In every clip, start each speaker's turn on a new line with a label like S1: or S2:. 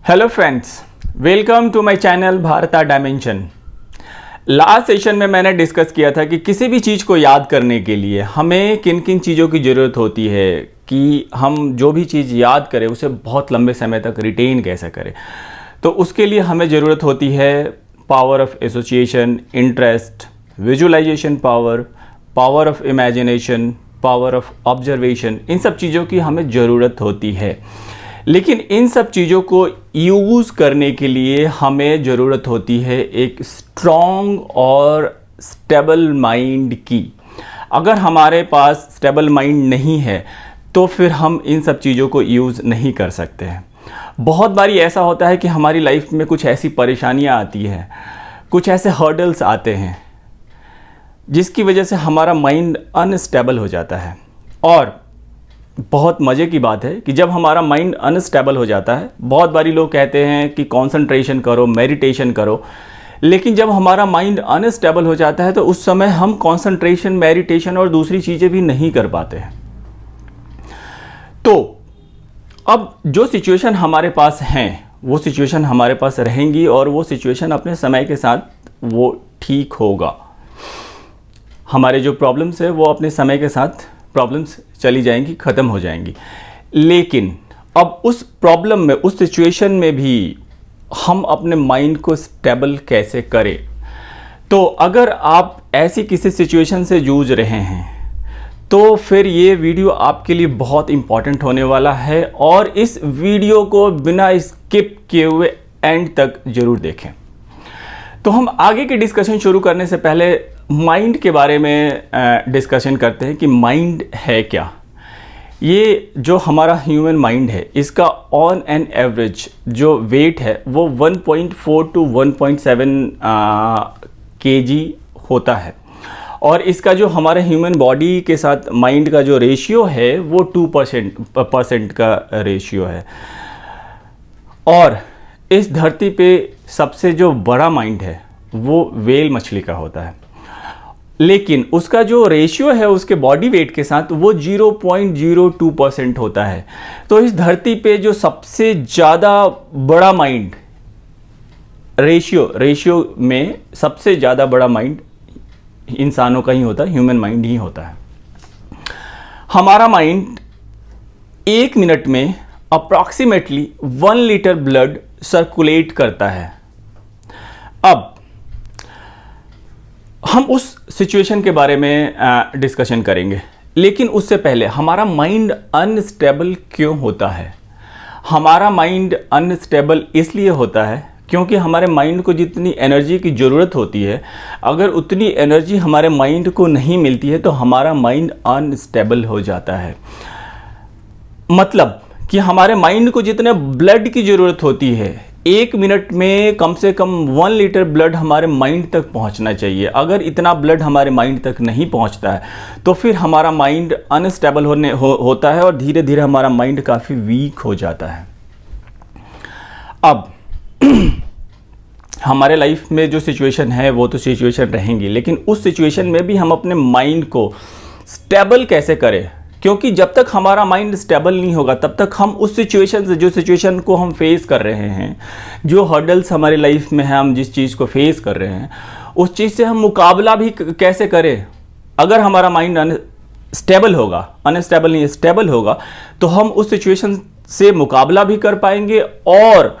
S1: Hello friends, welcome to my channel Bharata dimension. Last session में मैंने discuss किया था कि किसी भी चीज़ को याद करने के लिए हमें किन किन चीज़ों की ज़रूरत होती है कि हम जो भी चीज़ याद करें उसे बहुत लंबे समय तक रिटेन कैसे करें। तो उसके लिए हमें ज़रूरत होती है power of association, interest, visualisation power, power of imagination, power of observation. इन सब चीज़ों की हमें ज़रूरत होती है, लेकिन इन सब चीज़ों को यूज़ करने के लिए हमें ज़रूरत होती है एक स्ट्रॉन्ग और स्टेबल माइंड की। अगर हमारे पास स्टेबल माइंड नहीं है तो फिर हम इन सब चीज़ों को यूज़ नहीं कर सकते हैं। बहुत बारी ऐसा होता है कि हमारी लाइफ में कुछ ऐसी परेशानियां आती हैं, कुछ ऐसे हर्डल्स आते हैं जिसकी वजह से हमारा माइंड अनस्टेबल हो जाता है। और बहुत मज़े की बात है कि जब हमारा माइंड अनस्टेबल हो जाता है, बहुत बारी लोग कहते हैं कि कंसंट्रेशन करो, मेडिटेशन करो, लेकिन जब हमारा माइंड अनस्टेबल हो जाता है तो उस समय हम कंसंट्रेशन, मेडिटेशन और दूसरी चीज़ें भी नहीं कर पाते हैं। तो अब जो सिचुएशन हमारे पास हैं वो सिचुएशन हमारे पास रहेंगी और वो सिचुएशन अपने समय के साथ वो ठीक होगा। हमारे जो प्रॉब्लम्स है वो अपने समय के साथ प्रॉब्लम्स चली जाएंगी, ख़त्म हो जाएंगी। लेकिन अब उस प्रॉब्लम में, उस सिचुएशन में भी हम अपने माइंड को स्टेबल कैसे करें। तो अगर आप ऐसी किसी सिचुएशन से जूझ रहे हैं तो फिर ये वीडियो आपके लिए बहुत इम्पॉर्टेंट होने वाला है और इस वीडियो को बिना स्किप किए हुए एंड तक ज़रूर देखें। तो हम आगे की डिस्कशन शुरू करने से पहले माइंड के बारे में डिस्कशन करते हैं कि माइंड है क्या। ये जो हमारा ह्यूमन माइंड है, इसका ऑन एन एवरेज जो वेट है वो 1.4 टू 1.7 kg होता है और इसका जो हमारे ह्यूमन बॉडी के साथ माइंड का जो रेशियो है वो 2% का रेशियो है। और इस धरती पे सबसे जो बड़ा माइंड है वो व्हेल मछली का होता है, लेकिन उसका जो रेशियो है उसके बॉडी वेट के साथ वो 0.02% होता है। तो इस धरती पे जो सबसे ज़्यादा बड़ा माइंड, रेशियो में सबसे ज़्यादा बड़ा माइंड इंसानों का ही होता है, ह्यूमन माइंड ही होता है। हमारा माइंड 1 मिनट में अप्रॉक्सीमेटली 1 लीटर ब्लड सर्कुलेट करता है। अब हम उस सिचुएशन के बारे में डिस्कशन करेंगे, लेकिन उससे पहले हमारा माइंड अनस्टेबल क्यों होता है। हमारा माइंड अनस्टेबल इसलिए होता है क्योंकि हमारे माइंड को जितनी एनर्जी की ज़रूरत होती है, अगर उतनी एनर्जी हमारे माइंड को नहीं मिलती है तो हमारा माइंड अनस्टेबल हो जाता है। मतलब कि हमारे माइंड को जितने ब्लड की ज़रूरत होती है, 1 मिनट में कम से कम 1 लीटर ब्लड हमारे माइंड तक पहुंचना चाहिए। अगर इतना ब्लड हमारे माइंड तक नहीं पहुंचता है तो फिर हमारा माइंड अनस्टेबल होता है और धीरे धीरे हमारा माइंड काफ़ी वीक हो जाता है। अब हमारे लाइफ में जो सिचुएशन है वो तो सिचुएशन रहेंगी, लेकिन उस सिचुएशन में भी हम अपने माइंड को स्टेबल कैसे करें, क्योंकि जब तक हमारा माइंड स्टेबल नहीं होगा तब तक हम उस सिचुएशन से, जो सिचुएशन को हम फेस कर रहे हैं, जो हर्डल्स हमारी लाइफ में है, हम जिस चीज़ को फेस कर रहे हैं उस चीज़ से हम मुकाबला भी कैसे करें। अगर हमारा माइंड स्टेबल होगा, अनस्टेबल नहीं, स्टेबल होगा, तो हम उस सिचुएशन से मुकाबला भी कर पाएंगे और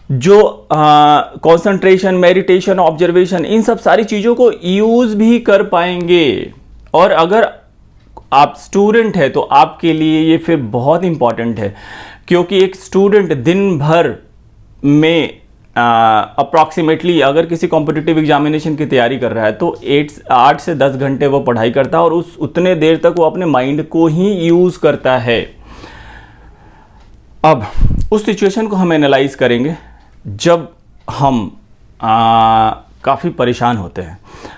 S1: जो कंसंट्रेशन, मेडिटेशन, ऑब्जर्वेशन, इन सब सारी चीज़ों को यूज़ भी कर पाएंगे। और अगर आप स्टूडेंट है तो आपके लिए ये फिर बहुत इम्पॉर्टेंट है, क्योंकि एक स्टूडेंट दिन भर में अप्रॉक्सीमेटली अगर किसी कॉम्पिटिटिव एग्जामिनेशन की तैयारी कर रहा है तो 8 से 10 घंटे वो पढ़ाई करता है और उतने देर तक वो अपने माइंड को ही यूज़ करता है। अब उस सिचुएशन को हम एनालाइज करेंगे जब हम काफ़ी परेशान होते हैं,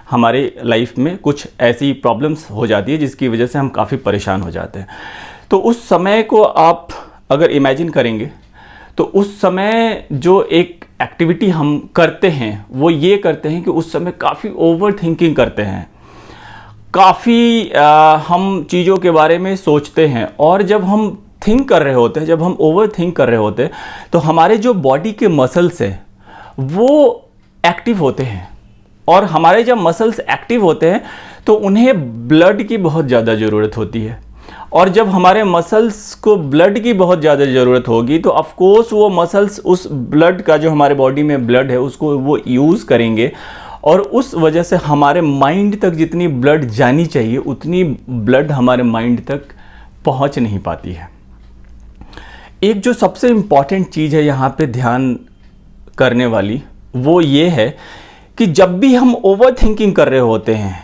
S1: हमारे लाइफ में कुछ ऐसी प्रॉब्लम्स हो जाती है जिसकी वजह से हम काफ़ी परेशान हो जाते हैं। तो उस समय को आप अगर इमेजिन करेंगे तो उस समय जो एक एक्टिविटी हम करते हैं वो ये करते हैं कि उस समय काफ़ी ओवर थिंकिंग करते हैं, काफ़ी हम चीज़ों के बारे में सोचते हैं। और जब हम थिंक कर रहे होते हैं, जब हम ओवर थिंक कर रहे होते हैं, तो हमारे जो बॉडी के मसल्स हैं वो एक्टिव होते हैं, और हमारे जब मसल्स एक्टिव होते हैं तो उन्हें ब्लड की बहुत ज़्यादा ज़रूरत होती है, और जब हमारे मसल्स को ब्लड की बहुत ज़्यादा ज़रूरत होगी तो ऑफ कोर्स वो मसल्स उस ब्लड का, जो हमारे बॉडी में ब्लड है, उसको वो यूज़ करेंगे, और उस वजह से हमारे माइंड तक जितनी ब्लड जानी चाहिए उतनी ब्लड हमारे माइंड तक पहुंच नहीं पाती है। एक जो सबसे इम्पॉर्टेंट चीज़ है यहाँ पे ध्यान करने वाली, वो ये है कि जब भी हम ओवर थिंकिंग कर रहे होते हैं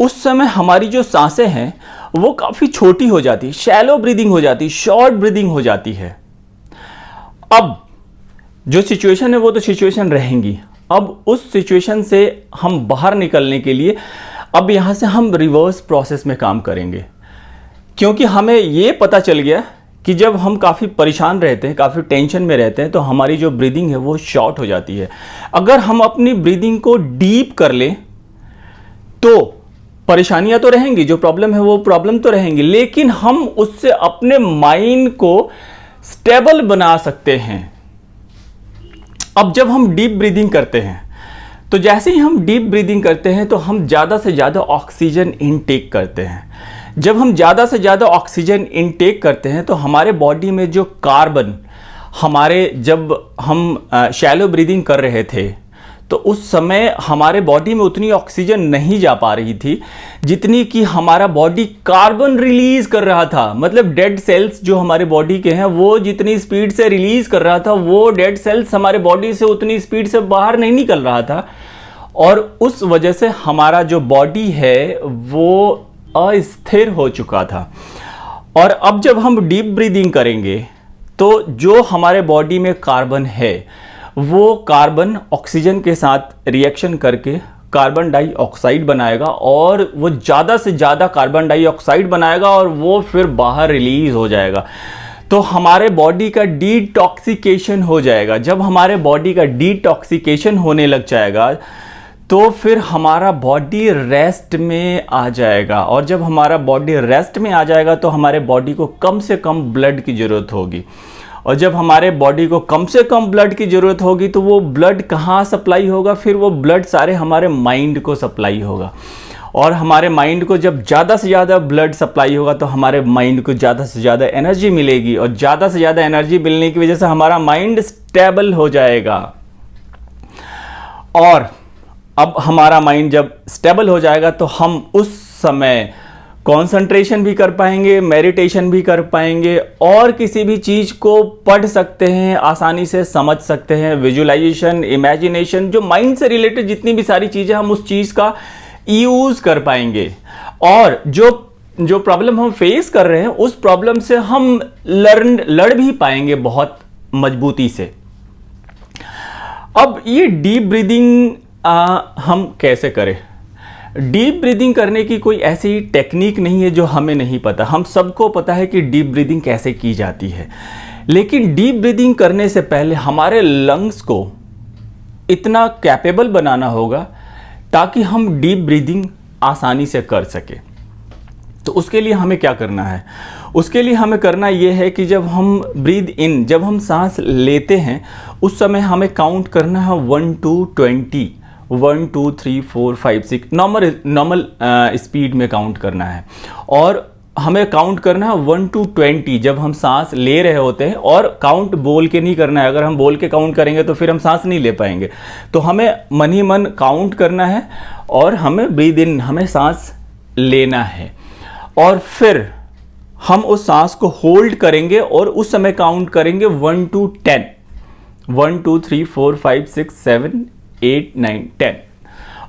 S1: उस समय हमारी जो सांसें हैं वो काफ़ी छोटी हो जाती, शैलो ब्रीदिंग हो जाती, शॉर्ट ब्रीदिंग हो जाती है। अब जो सिचुएशन है वो तो सिचुएशन रहेंगी, अब उस सिचुएशन से हम बाहर निकलने के लिए अब यहाँ से हम रिवर्स प्रोसेस में काम करेंगे, क्योंकि हमें ये पता चल गया कि जब हम काफ़ी परेशान रहते हैं, काफ़ी टेंशन में रहते हैं, तो हमारी जो ब्रीदिंग है वो शॉर्ट हो जाती है। अगर हम अपनी ब्रीदिंग को डीप कर लें तो परेशानियां तो रहेंगी, जो प्रॉब्लम है वो प्रॉब्लम तो रहेंगी, लेकिन हम उससे अपने माइंड को स्टेबल बना सकते हैं। अब जब हम डीप ब्रीदिंग करते हैं तो जैसे ही हम डीप ब्रीदिंग करते हैं तो हम ज़्यादा से ज़्यादा ऑक्सीजन इनटेक करते हैं। जब हम ज़्यादा से ज़्यादा ऑक्सीजन इनटेक करते हैं तो हमारे बॉडी में जो कार्बन, जब हम शैलो ब्रीदिंग कर रहे थे तो उस समय हमारे बॉडी में उतनी ऑक्सीजन नहीं जा पा रही थी जितनी कि हमारा बॉडी कार्बन रिलीज कर रहा था। मतलब डेड सेल्स जो हमारे बॉडी के हैं वो जितनी स्पीड से रिलीज कर रहा था, वो डेड सेल्स हमारे बॉडी से उतनी स्पीड से बाहर नहीं निकल रहा था, और उस वजह से हमारा जो बॉडी है वो अस्थिर हो चुका था। और अब जब हम डीप ब्रीदिंग करेंगे तो जो हमारे बॉडी में कार्बन है वो कार्बन ऑक्सीजन के साथ रिएक्शन करके कार्बन डाइऑक्साइड बनाएगा, और वो ज़्यादा से ज़्यादा कार्बन डाइऑक्साइड बनाएगा और वो फिर बाहर रिलीज हो जाएगा। तो हमारे बॉडी का डिटॉक्सिकेशन हो जाएगा। जब हमारे बॉडी का डिटॉक्सिकेशन होने लग जाएगा तो फिर हमारा बॉडी रेस्ट में आ जाएगा, और जब हमारा बॉडी रेस्ट में आ जाएगा तो हमारे बॉडी को कम से कम ब्लड की ज़रूरत होगी, और जब हमारे बॉडी को कम से कम ब्लड की ज़रूरत होगी तो वो ब्लड कहाँ सप्लाई होगा? फिर वो ब्लड सारे हमारे माइंड को सप्लाई होगा, और हमारे माइंड को जब ज़्यादा से ज़्यादा ब्लड सप्लाई होगा तो हमारे माइंड को ज़्यादा से ज़्यादा एनर्जी मिलेगी, और ज़्यादा से ज़्यादा एनर्जी मिलने की वजह से हमारा माइंड स्टेबल हो जाएगा। और अब हमारा माइंड जब स्टेबल हो जाएगा तो हम उस समय कंसंट्रेशन भी कर पाएंगे, मेडिटेशन भी कर पाएंगे, और किसी भी चीज़ को पढ़ सकते हैं, आसानी से समझ सकते हैं। विजुअलाइजेशन, इमेजिनेशन, जो माइंड से रिलेटेड जितनी भी सारी चीज़ें, हम उस चीज़ का यूज़ कर पाएंगे, और जो प्रॉब्लम हम फेस कर रहे हैं उस प्रॉब्लम से हम लड़ भी पाएंगे बहुत मजबूती से। अब ये डीप ब्रीदिंग हम कैसे करें? डीप ब्रीदिंग करने की कोई ऐसी टेक्निक नहीं है जो हमें नहीं पता। हम सबको पता है कि डीप ब्रीदिंग कैसे की जाती है, लेकिन डीप ब्रीदिंग करने से पहले हमारे लंग्स को इतना कैपेबल बनाना होगा ताकि हम डीप ब्रीदिंग आसानी से कर सके। तो उसके लिए हमें क्या करना है? उसके लिए हमें करना ये है कि जब हम ब्रीद इन, जब हम सांस लेते हैं उस समय हमें काउंट करना है 1 to 20, 1 2 3 4 5 6 नॉर्मल स्पीड में काउंट करना है, और हमें काउंट करना है 1 to 20 जब हम सांस ले रहे होते हैं, और काउंट बोल के नहीं करना है। अगर हम बोल के काउंट करेंगे तो फिर हम सांस नहीं ले पाएंगे। तो हमें मन ही मन काउंट करना है, और हमें ब्रीद इन, हमें सांस लेना है, और फिर हम उस सांस को होल्ड करेंगे और उस समय काउंट करेंगे 1 to 10, 1 2 3 4 5 6 7 8 9 10,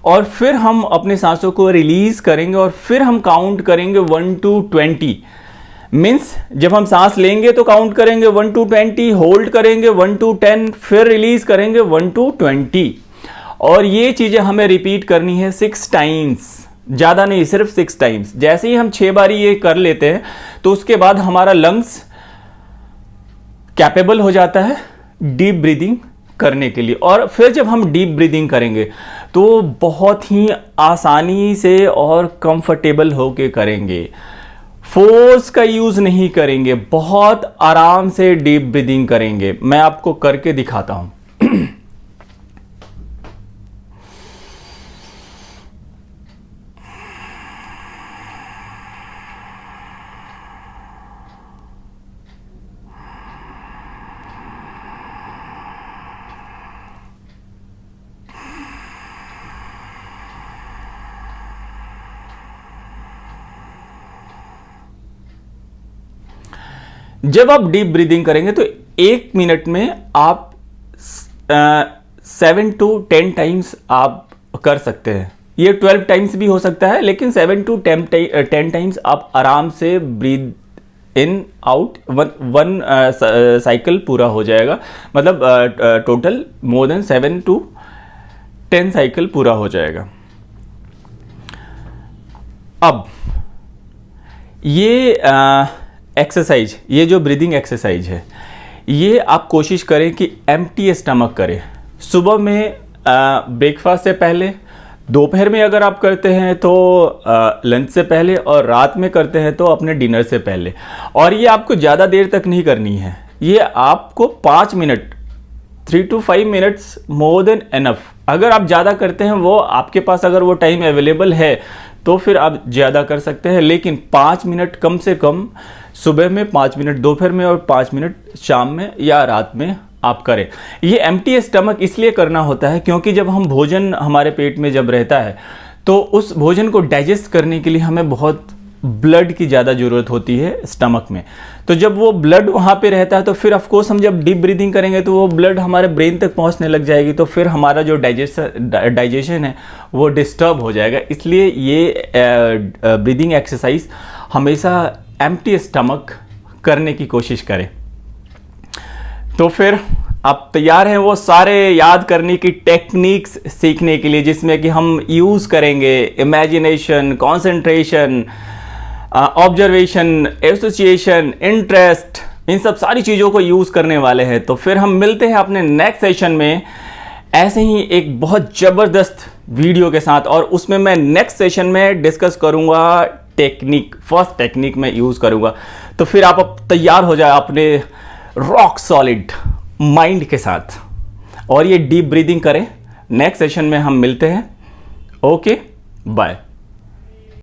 S1: और फिर हम अपने सांसों को रिलीज करेंगे, और फिर हम काउंट करेंगे 1 to 20। मीन्स जब हम सांस लेंगे तो काउंट करेंगे 1 to 20, होल्ड करेंगे 1 to 10, फिर रिलीज करेंगे 1 to 20, और ये चीजें हमें रिपीट करनी है 6 टाइम्स, ज़्यादा नहीं, सिर्फ 6 टाइम्स। जैसे ही हम 6 बारी ये कर लेते हैं तो उसके बाद हमारा लंग्स कैपेबल हो जाता है डीप ब्रीदिंग करने के लिए। और फिर जब हम डीप ब्रीदिंग करेंगे तो बहुत ही आसानी से और कंफर्टेबल होके करेंगे। फोर्स का यूज नहीं करेंगे, बहुत आराम से डीप ब्रीदिंग करेंगे। मैं आपको करके दिखाता हूं। जब आप डीप ब्रीदिंग करेंगे तो 1 मिनट में आप 7 to 10 टाइम्स आप कर सकते हैं। ये 12 टाइम्स भी हो सकता है, लेकिन 7 to 10 टाइम्स आप आराम से breathe in out one cycle पूरा हो जाएगा। मतलब total more than 7 to 10 cycle पूरा हो जाएगा। अब ये एक्सरसाइज, ये जो ब्रीदिंग एक्सरसाइज है, ये आप कोशिश करें कि एम्प्टी स्टमक करें। सुबह में ब्रेकफास्ट से पहले, दोपहर में अगर आप करते हैं तो लंच से पहले, और रात में करते हैं तो अपने डिनर से पहले। और ये आपको ज़्यादा देर तक नहीं करनी है, ये आपको 5 minute, 3 to 5 minutes more than enough. अगर आप ज़्यादा करते हैं, वो आपके पास अगर वो टाइम अवेलेबल है तो फिर आप ज़्यादा कर सकते हैं, लेकिन 5 मिनट कम से कम सुबह में, 5 मिनट दोपहर में और 5 मिनट शाम में या रात में आप करें। ये एम्प्टी स्टमक इसलिए करना होता है क्योंकि जब हम भोजन हमारे पेट में जब रहता है तो उस भोजन को डाइजेस्ट करने के लिए हमें बहुत ब्लड की ज़्यादा ज़रूरत होती है स्टमक में। तो जब वो ब्लड वहाँ पे रहता है तो फिर ऑफकोर्स हम जब डीप ब्रीदिंग करेंगे तो वो ब्लड हमारे ब्रेन तक पहुँचने लग जाएगी, तो फिर हमारा जो डाइजेशन है वो डिस्टर्ब हो जाएगा। इसलिए ये ब्रीदिंग एक्सरसाइज हमेशा एम्प्टी स्टमक करने की कोशिश करें। तो फिर आप तैयार हैं वो सारे याद करने की टेक्निक्स सीखने के लिए, जिसमें कि हम यूज़ करेंगे imagination, concentration, observation, association, interest, इन सब सारी चीज़ों को यूज़ करने वाले हैं। तो फिर हम मिलते हैं अपने नेक्स्ट सेशन में ऐसे ही एक बहुत ज़बरदस्त वीडियो के साथ, और उसमें मैं नेक्स्ट सेशन में डिस्कस करूँगा टेक्निक, फर्स्ट टेक्निक मैं यूज़ करूँगा। तो फिर आप तैयार हो जाए अपने रॉक सॉलिड माइंड के साथ, और ये डीप ब्रीदिंग करें। नेक्स्ट सेशन में हम मिलते हैं। Okay, bye.